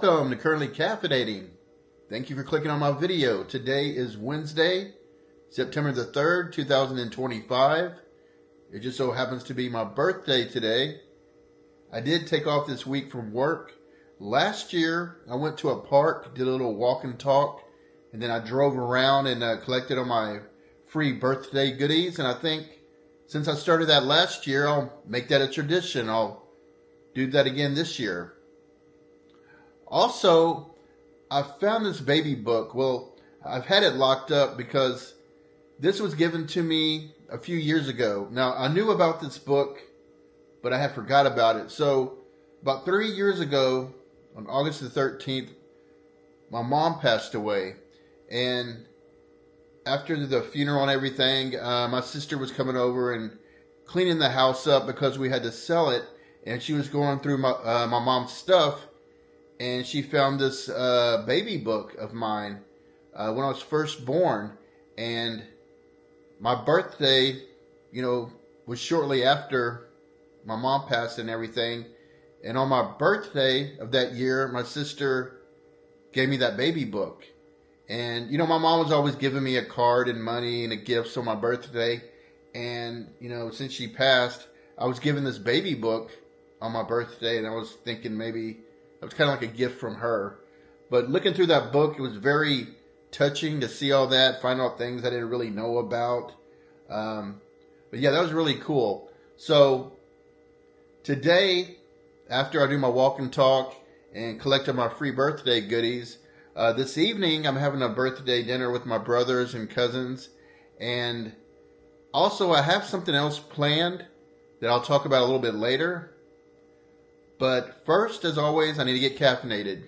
Welcome to Currently Caffeinating. Thank you for clicking on my video. Today is Wednesday, September the 3rd, 2025. It just so happens to be my birthday today. I did take off this week from work. Last year, I went to a park, did a little walk and talk, and then I drove around and collected all my free birthday goodies. And I think since I started that last year, I'll make that a tradition. I'll do that again this year. Also, I found this baby book. Well, I've had it locked up because this was given to me a few years ago. Now, I knew about this book, but I had forgot about it. So, about 3 years ago, on August the 13th, my mom passed away. And after the funeral and everything, my sister was coming over and cleaning the house up because we had to sell it. And she was going through my mom's stuff. And she found this baby book of mine when I was first born. And my birthday, was shortly after my mom passed and everything. And on my birthday of that year, my sister gave me that baby book. And, my mom was always giving me a card and money and a gift on my birthday. And, since she passed, I was given this baby book on my birthday. And I was thinking maybe it was kind of like a gift from her. But looking through that book, it was very touching to see all that, find out things I didn't really know about. But yeah, that was really cool. So today, after I do my walk and talk and collect my free birthday goodies, this evening I'm having a birthday dinner with my brothers and cousins. And also I have something else planned that I'll talk about a little bit later. But first, as always, I need to get caffeinated.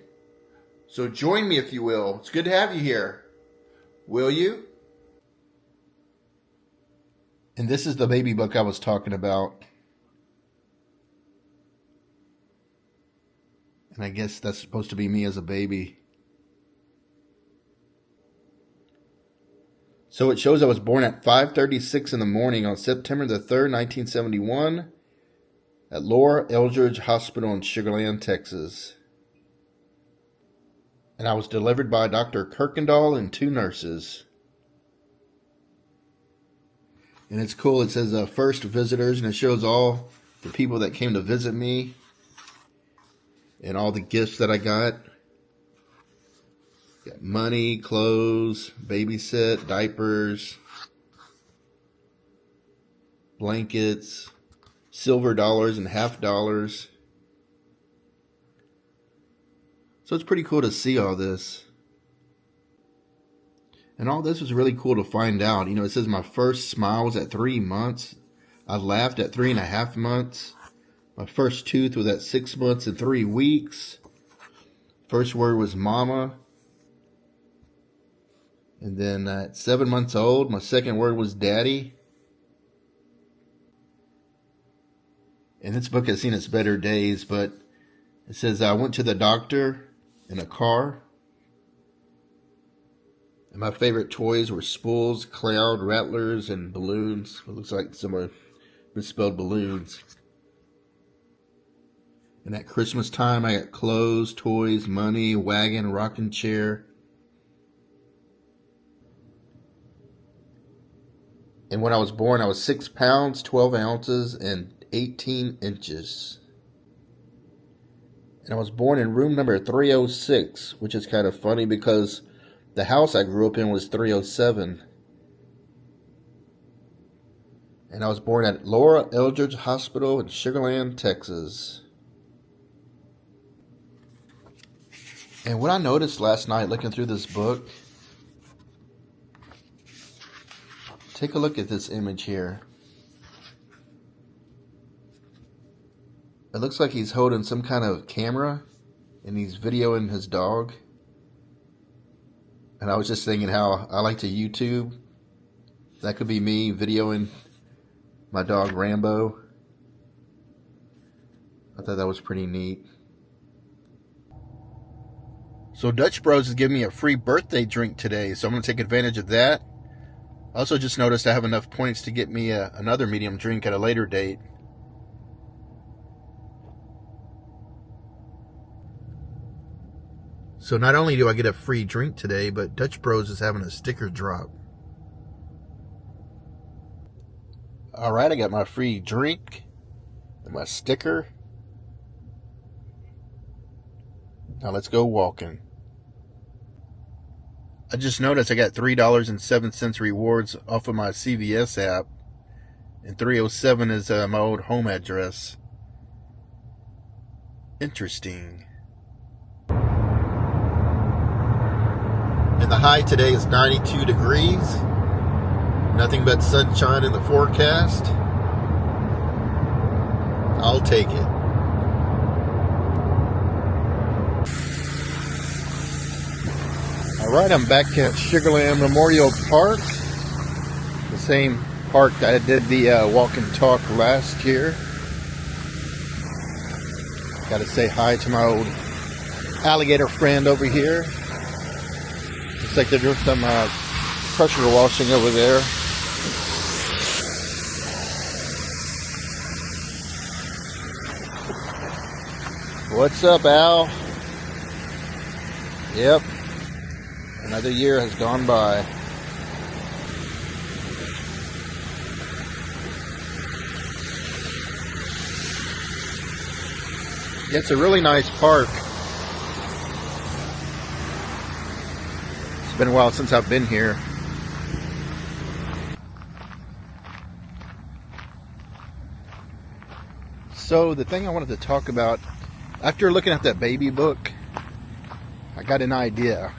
So join me if you will. It's good to have you here. Will you? And this is the baby book I was talking about. And I guess that's supposed to be me as a baby. So it shows I was born at 5:36 in the morning on September the 3rd, 1971. At Laura Eldridge Hospital in Sugar Land, Texas. And I was delivered by Dr. Kirkendall and 2 nurses. And it's cool. It says first visitors, and it shows all the people that came to visit me and all the gifts that I got. Got money, clothes, babysit, diapers, blankets, silver dollars and half dollars. So it's pretty cool to see all this. And all this was really cool to find out. It says my first smile was at 3 months. I laughed at 3.5 months. My first tooth was at 6 months and 3 weeks. First word was mama. And then at 7 months old, my second word was daddy. And this book has seen its better days, but it says I went to the doctor in a car. And my favorite toys were spools, cloud rattlers, and balloons. It looks like someone misspelled balloons. And at Christmas time, I got clothes, toys, money, wagon, rocking chair. And when I was born, I was 6 pounds, 12 ounces, and 18 inches. And I was born in room number 306, which is kind of funny because the house I grew up in was 307. And I was born at Laura Eldridge Hospital in Sugar Land, Texas. And what I noticed last night looking through this book, take a look at this image here. It looks like he's holding some kind of camera and he's videoing his dog. And I was just thinking how I like to YouTube. That could be me videoing my dog Rambo. I thought that was pretty neat. So Dutch Bros is giving me a free birthday drink today, so I'm going to take advantage of that. I also just noticed I have enough points to get me another medium drink at a later date. So not only do I get a free drink today, but Dutch Bros is having a sticker drop. All right, I got my free drink and my sticker. Now let's go walking. I just noticed I got $3.07 rewards off of my CVS app. And 307 is my old home address. Interesting. And the high today is 92 degrees. Nothing but sunshine in the forecast. I'll take it. Alright, I'm back at Sugarland Memorial Park. The same park that I did the walk and talk last year. Gotta say hi to my old alligator friend over here. Looks like they're doing some pressure washing over there. What's up, Al? Yep. Another year has gone by. Yeah, it's a really nice park. It's been a while since I've been here. So the thing I wanted to talk about, after looking at that baby book, I got an idea.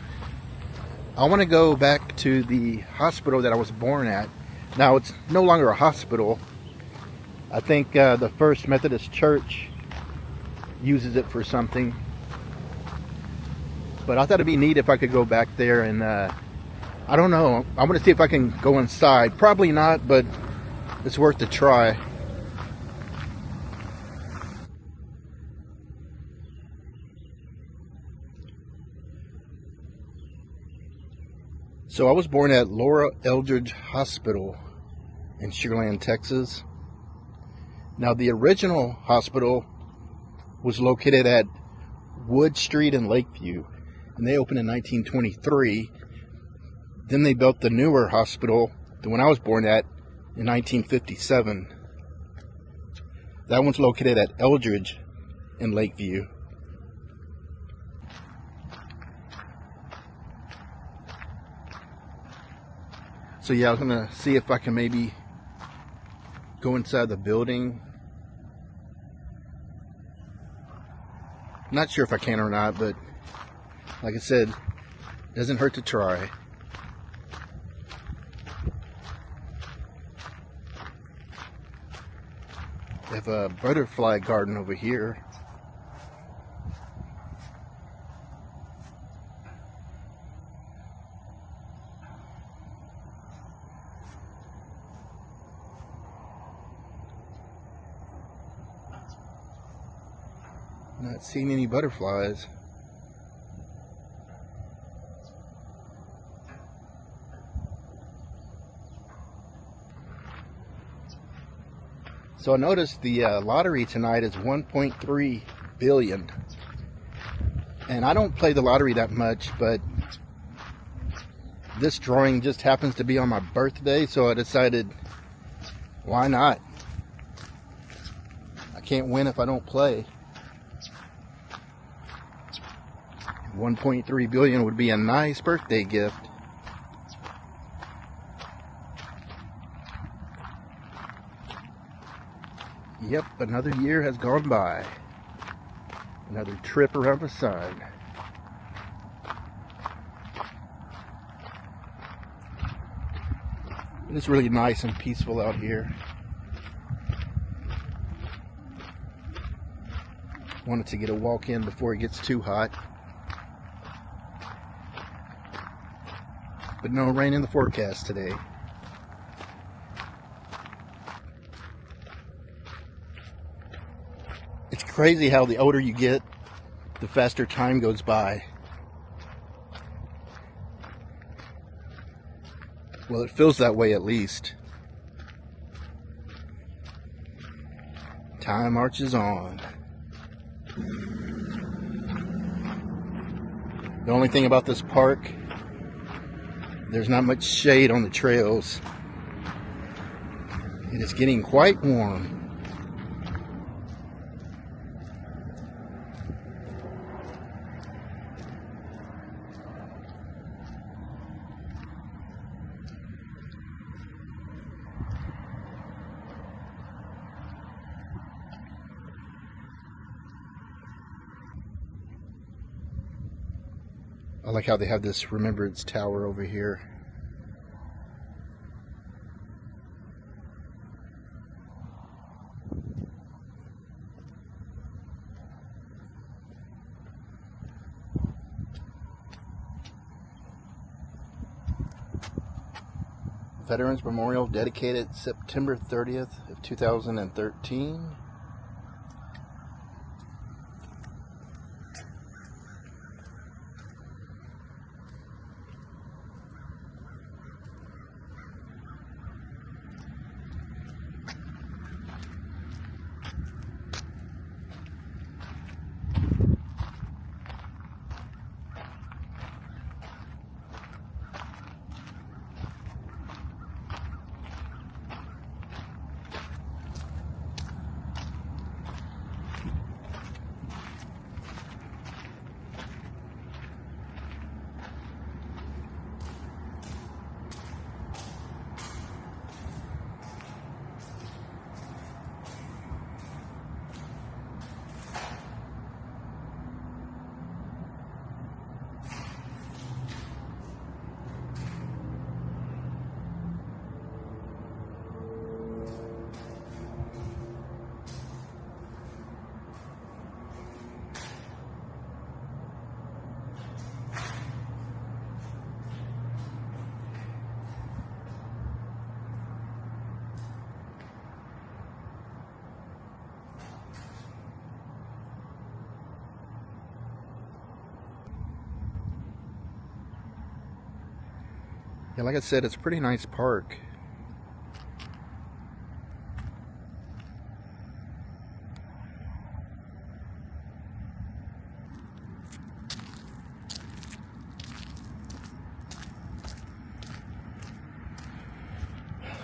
I want to go back to the hospital that I was born at. Now it's no longer a hospital. I think the First Methodist Church uses it for something. But I thought it'd be neat if I could go back there and I don't know. I want to see if I can go inside. Probably not, but it's worth a try. So I was born at Laura Eldridge Hospital in Sugarland, Texas. Now the original hospital was located at Wood Street in Lakeview, and they opened in 1923. Then they built the newer hospital, the one I was born at, in 1957. That one's located at Eldridge in Lakeview. So yeah, I was gonna see if I can maybe go inside the building. Not sure if I can or not, but like I said, doesn't hurt to try. They have a butterfly garden over here. Not seeing any butterflies. So I noticed the lottery tonight is 1.3 billion. And I don't play the lottery that much, but this drawing just happens to be on my birthday, so I decided, why not? I can't win if I don't play. 1.3 billion would be a nice birthday gift. Yep, another year has gone by. Another trip around the sun. It's really nice and peaceful out here. Wanted to get a walk in before it gets too hot. But no rain in the forecast today. It's crazy how the older you get, the faster time goes by. Well, it feels that way at least. Time marches on. The only thing about this park, there's not much shade on the trails. It is getting quite warm. I like how they have this Remembrance Tower over here. Veterans Memorial dedicated September 30th of 2013. Yeah, like I said, it's a pretty nice park.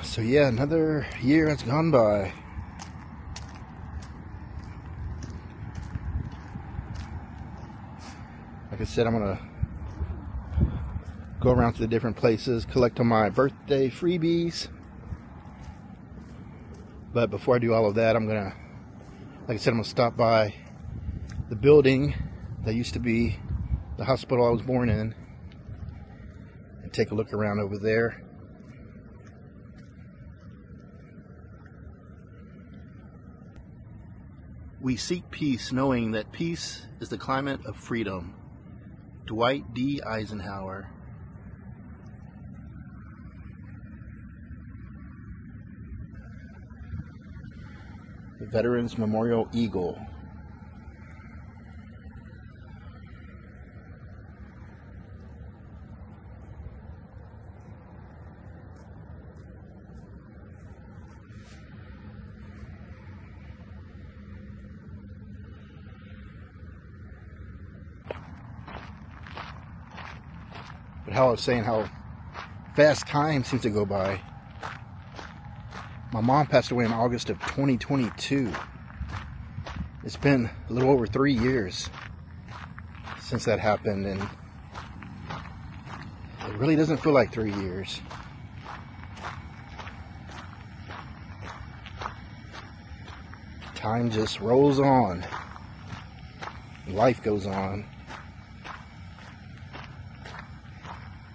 So yeah, another year has gone by. Like I said, I'm gonna go around to the different places, collect on my birthday freebies. But before I do all of that, I'm gonna, like I said, I'm gonna stop by the building that used to be the hospital I was born in and take a look around over there. We seek peace, knowing that peace is the climate of freedom. Dwight D. Eisenhower. The Veterans Memorial Eagle. But how I was saying, how fast time seems to go by. My mom passed away in August of 2022. It's been a little over 3 years since that happened, and it really doesn't feel like 3 years. Time just rolls on. Life goes on.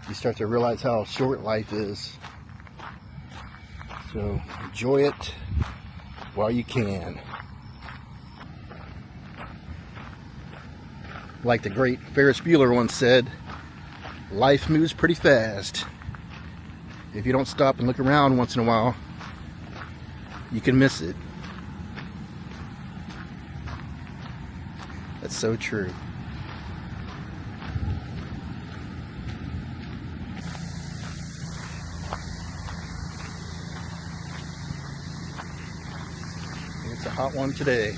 You start to realize how short life is. So enjoy it while you can. Like the great Ferris Bueller once said, life moves pretty fast. If you don't stop and look around once in a while, you can miss it. That's so true. It's a hot one today.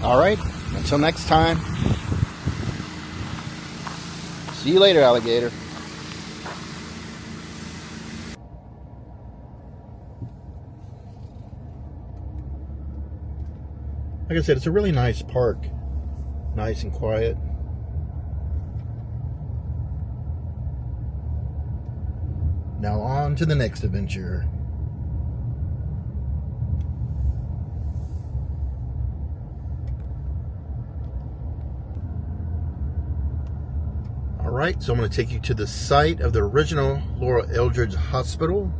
All right, until next time. See you later, alligator. Like I said, it's a really nice park. Nice and quiet. Now on to the next adventure. Alright, so I'm going to take you to the site of the original Laura Eldridge Hospital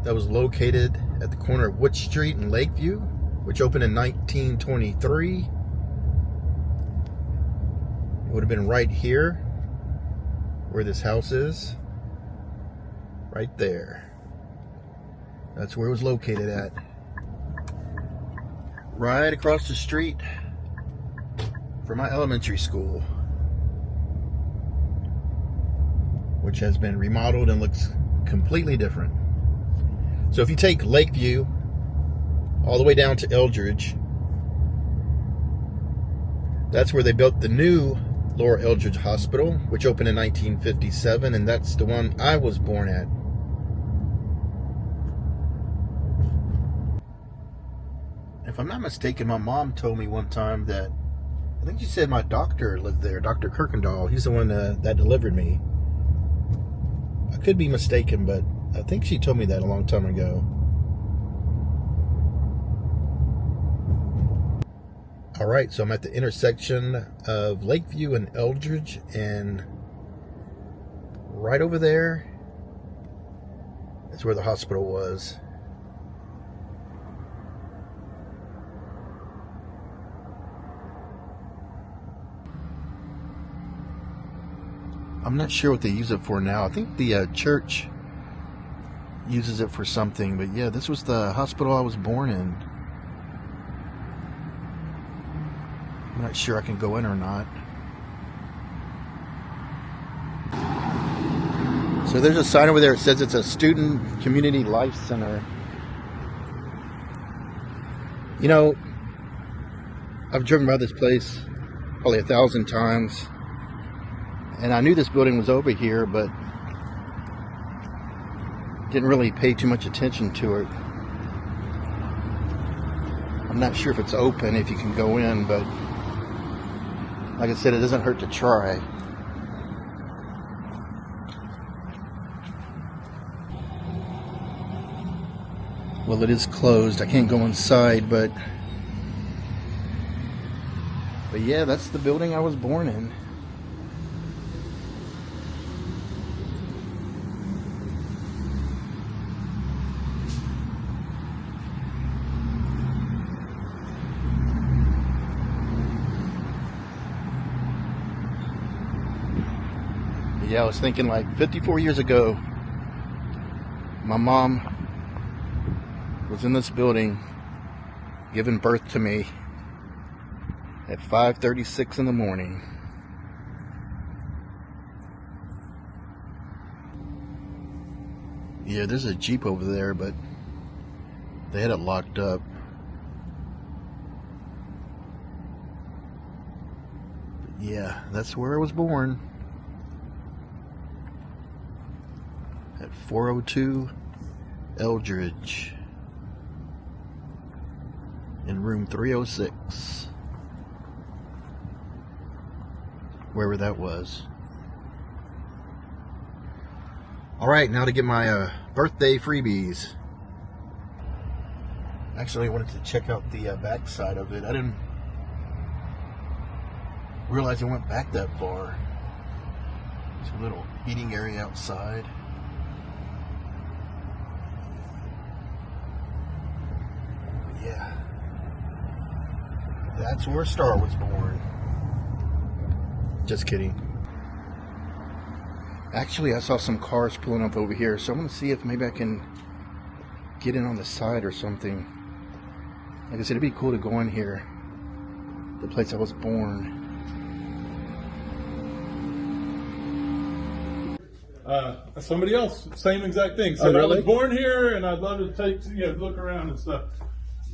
that was located at the corner of Wood Street and Lakeview, which opened in 1923. It would have been right here where this house is. Right there. That's where it was located at. Right across the street from my elementary school, which has been remodeled and looks completely different. So if you take Lakeview all the way down to Eldridge, that's where they built the new Laura Eldridge Hospital, which opened in 1957, and that's the one I was born at. If I'm not mistaken, my mom told me one time that, I think she said my doctor lived there, Dr. Kirkendall. He's the one that delivered me. I could be mistaken, but I think she told me that a long time ago. All right, so I'm at the intersection of Lakeview and Eldridge, and right over there is where the hospital was. I'm not sure what they use it for now. I think the church uses it for something, but yeah, this was the hospital I was born in. I'm not sure I can go in or not. So there's a sign over there. It says it's a student community life center. You know, I've driven by this place probably 1,000 times. And I knew this building was over here, but didn't really pay too much attention to it. I'm not sure if it's open, if you can go in, but like I said, it doesn't hurt to try. Well, it is closed. I can't go inside, but yeah, that's the building I was born in. Yeah, I was thinking like 54 years ago, my mom was in this building giving birth to me at 5:36 in the morning. Yeah, there's a Jeep over there, but they had it locked up. But yeah, that's where I was born. At 402 Eldridge in room 306, wherever that was. Alright, now to get my birthday freebies. Actually, I wanted to check out the back side of it. I didn't realize it went back that far. There's a little eating area outside. Yeah, that's where a star was born. Just kidding. Actually, I saw some cars pulling up over here, so I'm going to see if maybe I can get in on the side or something. Like I said, it'd be cool to go in here, the place I was born. Somebody else, same exact thing. Said, oh, really? I was born here, and I'd love to take, look around and stuff.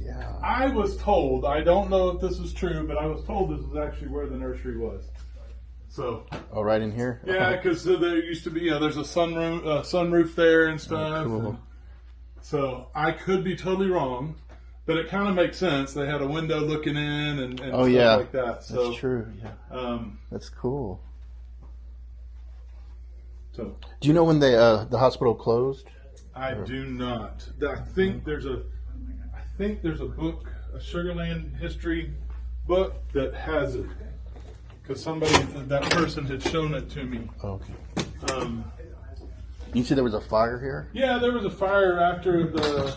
Yeah. I was told, I don't know if this is true, but I was told this is actually where the nursery was. So. Oh, right in here? Yeah, because there used to be, there's a sunroof there and stuff. Cool. And so I could be totally wrong, but it kind of makes sense. They had a window looking in and stuff like that. So, that's true. Yeah. That's cool. So, do you know when they the hospital closed? I do not. I think there's a book, a Sugarland history book that has it. Because that person had shown it to me. Okay. You said there was a fire here? Yeah, there was a fire after I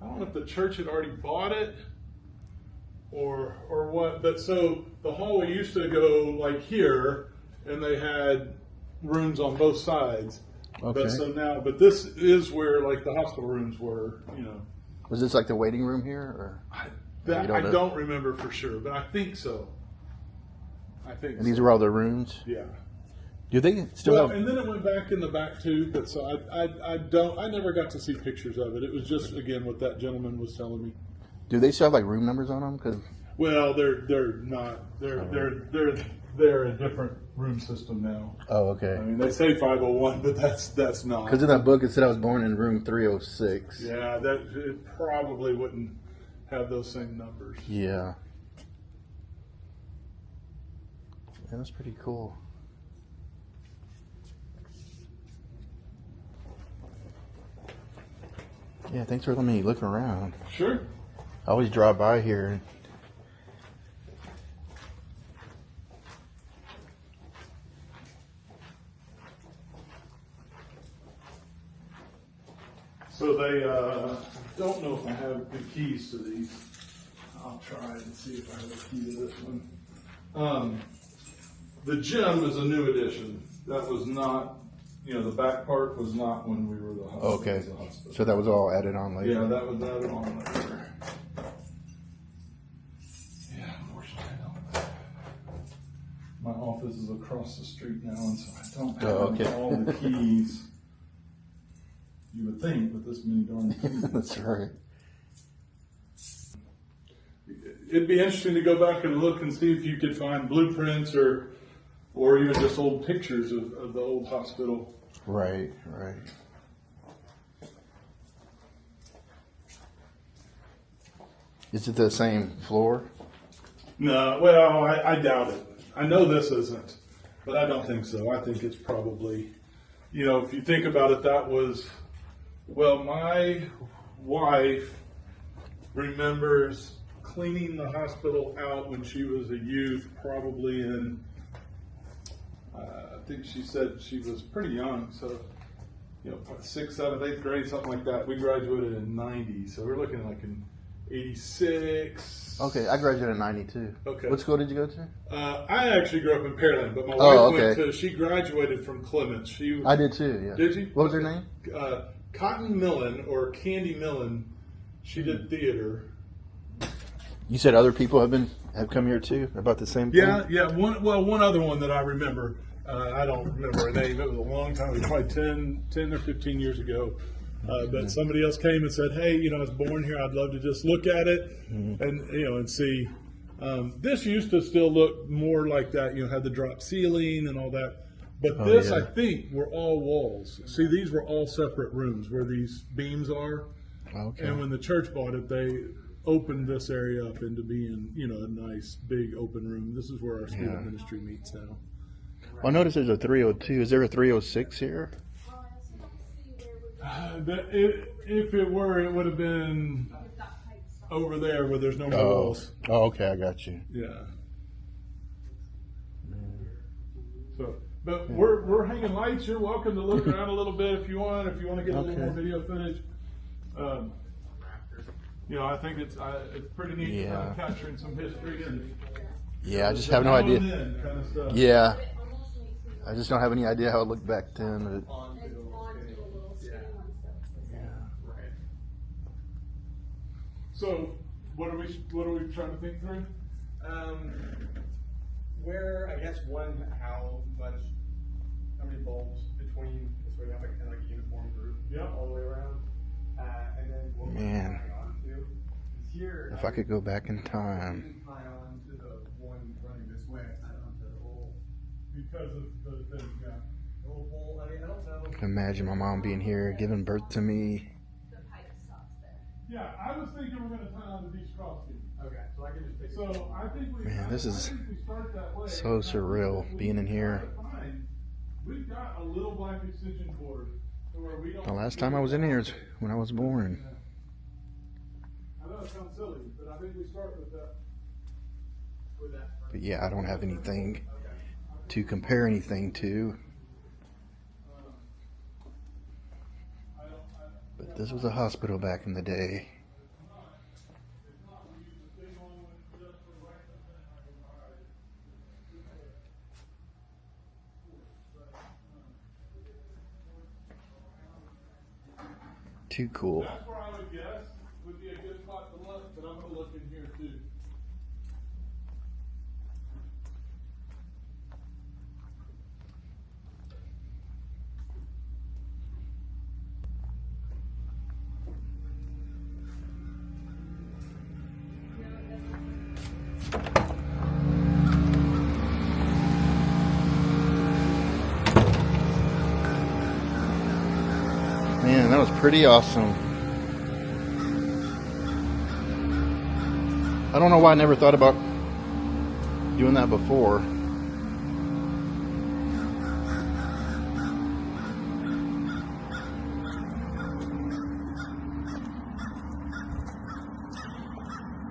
don't know if the church had already bought it or what. But so the hallway used to go like here, and they had rooms on both sides. Okay. But so now, this is where like the hospital rooms were. Was this like the waiting room here, or? I don't remember for sure, but I think so. And these are all the rooms? Yeah. Do they still have? And then it went back in the back too, but so I never got to see pictures of it. It was just, again, what that gentleman was telling me. Do they still have like room numbers on them? Well, they're not. They're a different room system now. Oh, okay. I mean, they say 501, but that's not. Because in that book it said I was born in room 306. Yeah, it probably wouldn't have those same numbers. Yeah. Yeah, that's pretty cool. Yeah, thanks for letting me look around. Sure. I always drive by here. So they don't know if I have the keys to these. I'll try and see if I have a key to this one. The gym is a new addition. That was not, the back part was not when we were the hospital. Okay. So that was all added on later? Yeah, that was added on later. Yeah, unfortunately, I don't. My office is across the street now, and so I don't have all the keys. You would think with this many darn keys. That's right. It'd be interesting to go back and look and see if you could find blueprints or even just old pictures of the old hospital. Right. Is it the same floor? No, well, I doubt it. I know this isn't, but I don't think so. I think it's probably, if you think about it, that was, my wife remembers cleaning the hospital out when she was a youth, probably in, I think she said she was pretty young, so, 6th, 7th, 8th grade, something like that. We graduated in 90, so we're looking like in 86. Okay, I graduated in 92. Okay. What school did you go to? I actually grew up in Pearland, but my wife she graduated from Clements. I did too, yeah. Did you? What was her name? Cotton Millen, or Candy Millen. She did theater. You said other people have come here too, about the same thing? Yeah. One other one that I remember. I don't remember her name. It was a long time ago, probably 10 or 15 years ago. But somebody else came and said, "Hey, I was born here. I'd love to just look at it and see." This used to still look more like that. Had the drop ceiling and all that. But this, I think, were all walls. See, these were all separate rooms where these beams are. Okay. And when the church bought it, they opened this area up into being, a nice big open room. This is where our student ministry meets now. Well, I noticed there's a 302. Is there a 306 here? If it were, it would have been over there where there's no more walls. Oh, okay, I got you. Yeah. So, but we're hanging lights. You're welcome to look around a little bit if you want. If you want to get a little more video footage. I think it's pretty neat capturing some history and. Yeah, I just have no idea. Kind of stuff. Yeah. I just don't have any idea how it looked back then. So, what are we trying to think through? Where, I guess, how many bulbs between, so we have like a uniform group all the way around. and then what Man. we're planning on to is here. If I could go back in time. didn't tie on to the one running this way. I tied on to the whole Because of the thing, yeah. the whole pole. I mean, I don't know. I can imagine my mom being here, giving birth to me. Yeah, I was thinking we're gonna tie on to these crossings. Okay, so I can just take. So I think we. Man, this is I think we start that way. so surreal being in here. We've got a little black extension cord to where we don't. The last time I was in here is when I was born. I know it sounds silly, but I think we start with that. With that. But yeah, I don't have anything to compare anything to. But this was a hospital back in the day. Too cool. That's where I would guess would be a good spot to look, but I'm gonna look in here too. Man, that was pretty awesome. I don't know why I never thought about doing that before.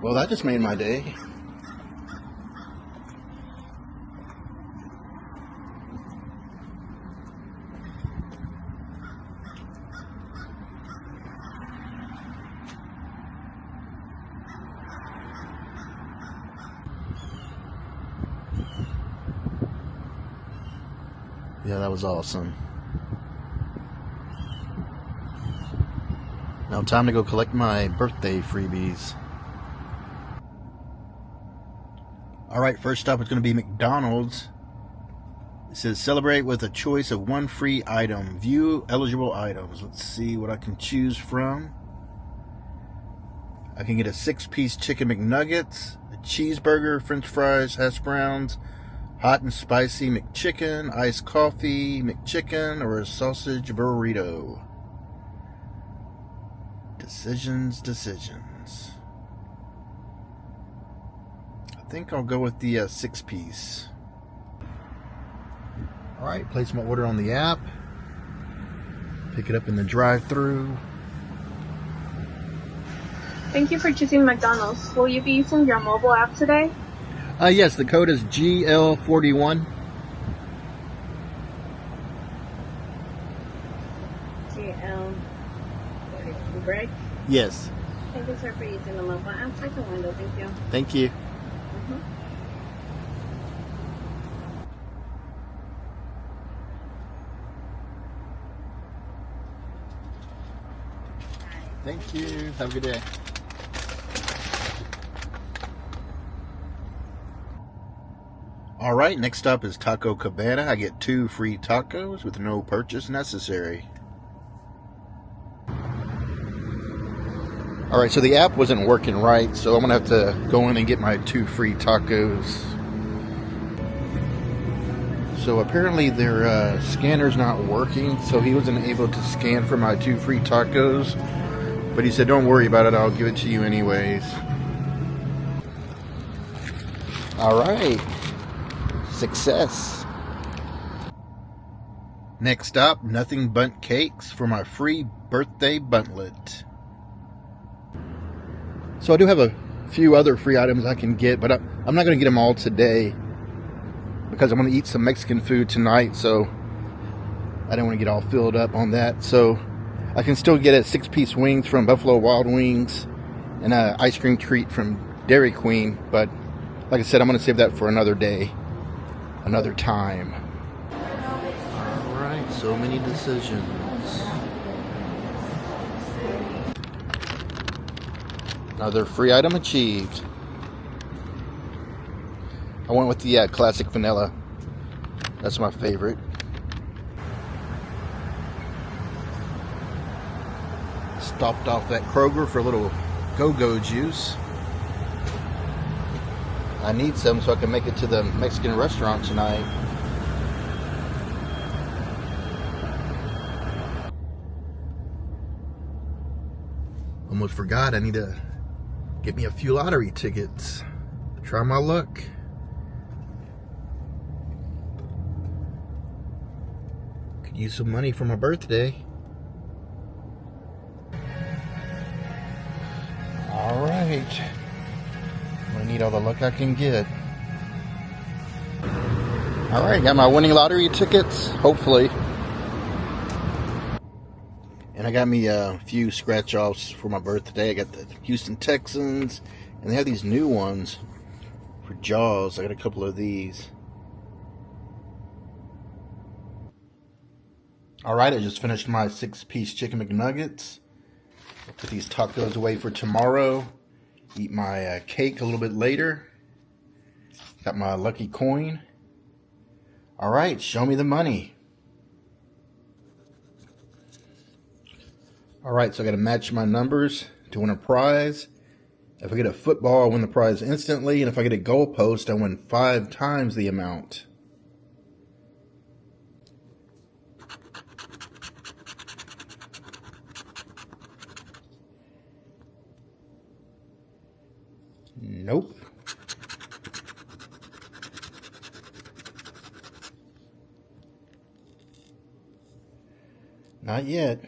Well, that just made my day. Yeah, that was awesome. Now time to go collect my birthday freebies. Alright, first stop is going to be McDonald's. It says celebrate with a choice of one free item. View eligible items. Let's see what I can choose from. I can get a 6-piece chicken McNuggets, a cheeseburger, french fries, hash browns, hot and spicy McChicken, iced coffee McChicken, or a sausage burrito. Decisions. I think I'll go with the 6-piece. Alright, place my order on the app. Pick it up in the drive-thru. Thank you for choosing McDonald's. Will you be using your mobile app today? Yes, the code is GL41. GL41, correct? Yes. Thank you, sir, for using the mobile app. Second window, thank you. Thank you. Thank you. Have a good day. Alright, next up is Taco Cabana. I get 2 free tacos with no purchase necessary. Alright, so the app wasn't working right, so I'm going to have to go in and get my 2 free tacos. So apparently their scanner's not working, so he wasn't able to scan for my 2 free tacos. But he said, don't worry about it, I'll give it to you anyways. Alright. Success. Next up, Nothing Bundt Cakes for my free birthday buntlet. So I do have a few other free items I can get, but I'm not going to get them all today because I'm going to eat some Mexican food tonight, so I don't want to get all filled up on that. So I can still get a 6-piece wings from Buffalo Wild Wings and an ice cream treat from Dairy Queen, but like I said, I'm going to save that for another day, another time. Alright, so many decisions. Another free item achieved. I went with the classic vanilla. That's my favorite. Stopped off at Kroger for a little go-go juice. I need some so I can make it to the Mexican restaurant tonight. Almost forgot, I need to get me a few lottery tickets. Try my luck. Could use some money for my birthday. Alright. I'm gonna need all the luck I can get. Alright, got my winning lottery tickets, hopefully. And I got me a few scratch-offs for my birthday. I got the Houston Texans, and they have these new ones for Jaws. I got a couple of these. Alright, I just finished my 6-piece chicken McNuggets. I'll put these tacos away for tomorrow. Eat my cake a little bit later. Got my lucky coin. Alright, show me the money. Alright, so I got to match my numbers to win a prize. If I get a football, I win the prize instantly. And if I get a goalpost, I win 5 times the amount. Nope. Not yet.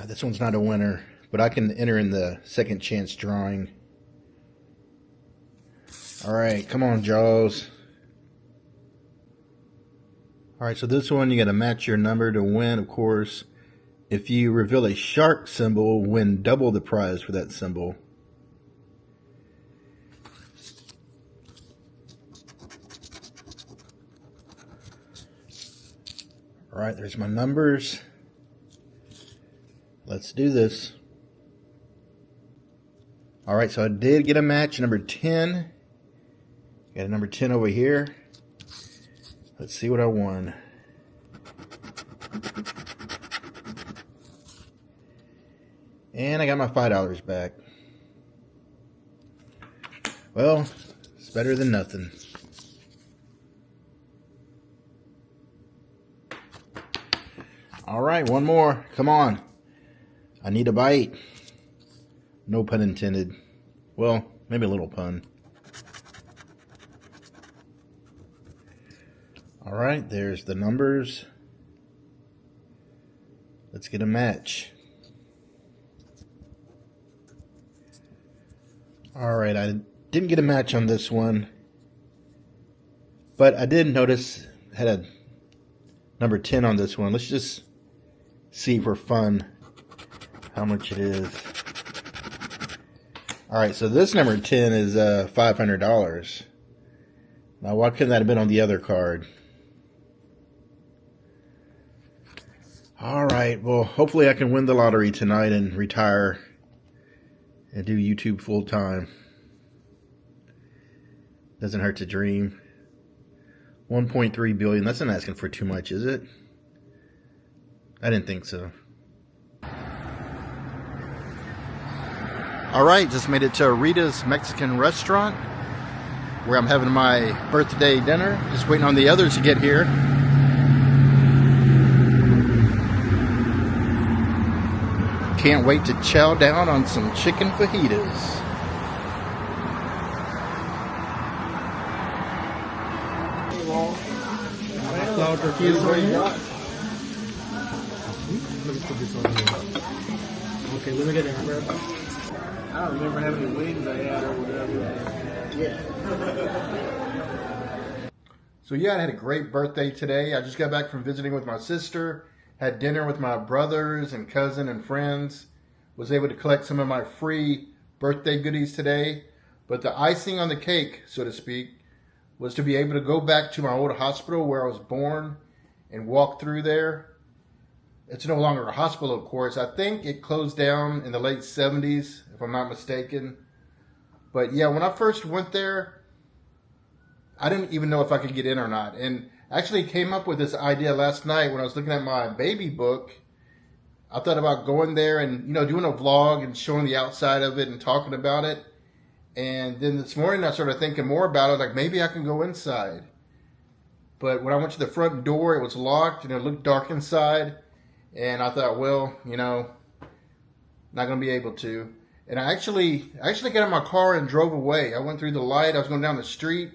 This one's not a winner, but I can enter in the second chance drawing. Alright, come on, Jaws. Alright, so this one you gotta match your number to win, of course. If you reveal a shark symbol, win double the prize for that symbol. Alright, there's my numbers. Let's do this. Alright, so I did get a match, number 10. Got a number 10 over here. Let's see what I won. And I got my $5 back. Well, it's better than nothing. Alright, one more. Come on. I need a bite. No pun intended. Well, maybe a little pun. Alright, there's the numbers. Let's get a match. Alright, I didn't get a match on this one. But I did notice I had a number 10 on this one. Let's just see for fun how much it is. Alright, so this number 10 is $500. Now, why couldn't that have been on the other card? Alright, well, hopefully I can win the lottery tonight and retire and do YouTube full time. Doesn't hurt to dream. 1.3 billion, that's not asking for too much, is it? I didn't think so. Alright, just made it to Rita's Mexican restaurant where I'm having my birthday dinner. Just waiting on the others to get here. Can't wait to chow down on some chicken fajitas. Flour tortillas over here. Let me put this on here. Okay, let me get it. I don't remember how many wings I had or whatever. Yeah. So yeah, I had a great birthday today. I just got back from visiting with my sister, had dinner with my brothers and cousin and friends, was able to collect some of my free birthday goodies today. But the icing on the cake, so to speak, was to be able to go back to my old hospital where I was born and walk through there. It's no longer a hospital, of course. I think it closed down in the late 70s, if I'm not mistaken. But yeah, when I first went there, I didn't even know if I could get in or not. And actually came up with this idea last night when I was looking at my baby book. I thought about going there and, doing a vlog and showing the outside of it and talking about it. And then this morning I started thinking more about it, like maybe I can go inside. But when I went to the front door, it was locked and it looked dark inside. And I thought, well, not going to be able to. And I actually got in my car and drove away. I went through the light. I was going down the street.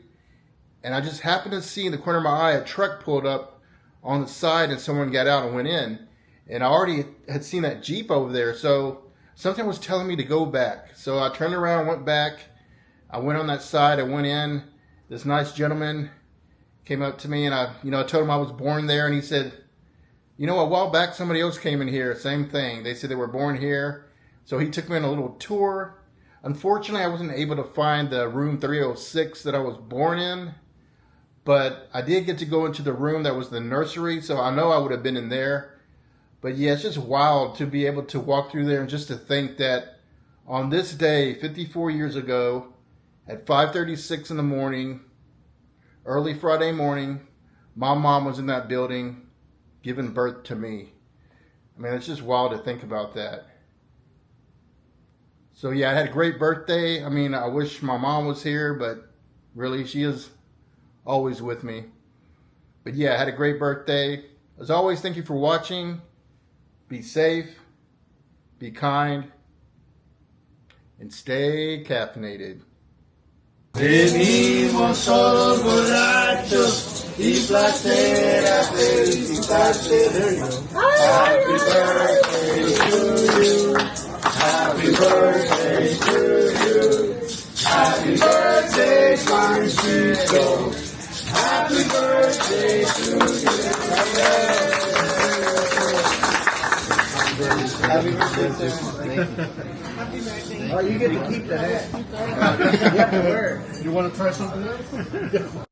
And I just happened to see in the corner of my eye a truck pulled up on the side and someone got out and went in. And I already had seen that Jeep over there. So something was telling me to go back. So I turned around and went back. I went on that side. I went in. This nice gentleman came up to me and I told him I was born there. And he said, a while back somebody else came in here. Same thing. They said they were born here. So he took me on a little tour. Unfortunately, I wasn't able to find the room 306 that I was born in. But I did get to go into the room that was the nursery. So I know I would have been in there. But yeah, it's just wild to be able to walk through there and just to think that on this day, 54 years ago, at 5:36 in the morning, early Friday morning, my mom was in that building giving birth to me. I mean, it's just wild to think about that. So yeah, I had a great birthday. I mean, I wish my mom was here, but really, she is always with me. But yeah, I had a great birthday. As always, thank you for watching. Be safe, be kind, and stay caffeinated. Venimos todos borrachos y placer a felicitarte. Happy birthday to you. Happy birthday to you. Happy birthday, Juancito. Happy birthday to you. Happy birthday. Oh, you get to keep the hat. You have to wear it. You want to try something else?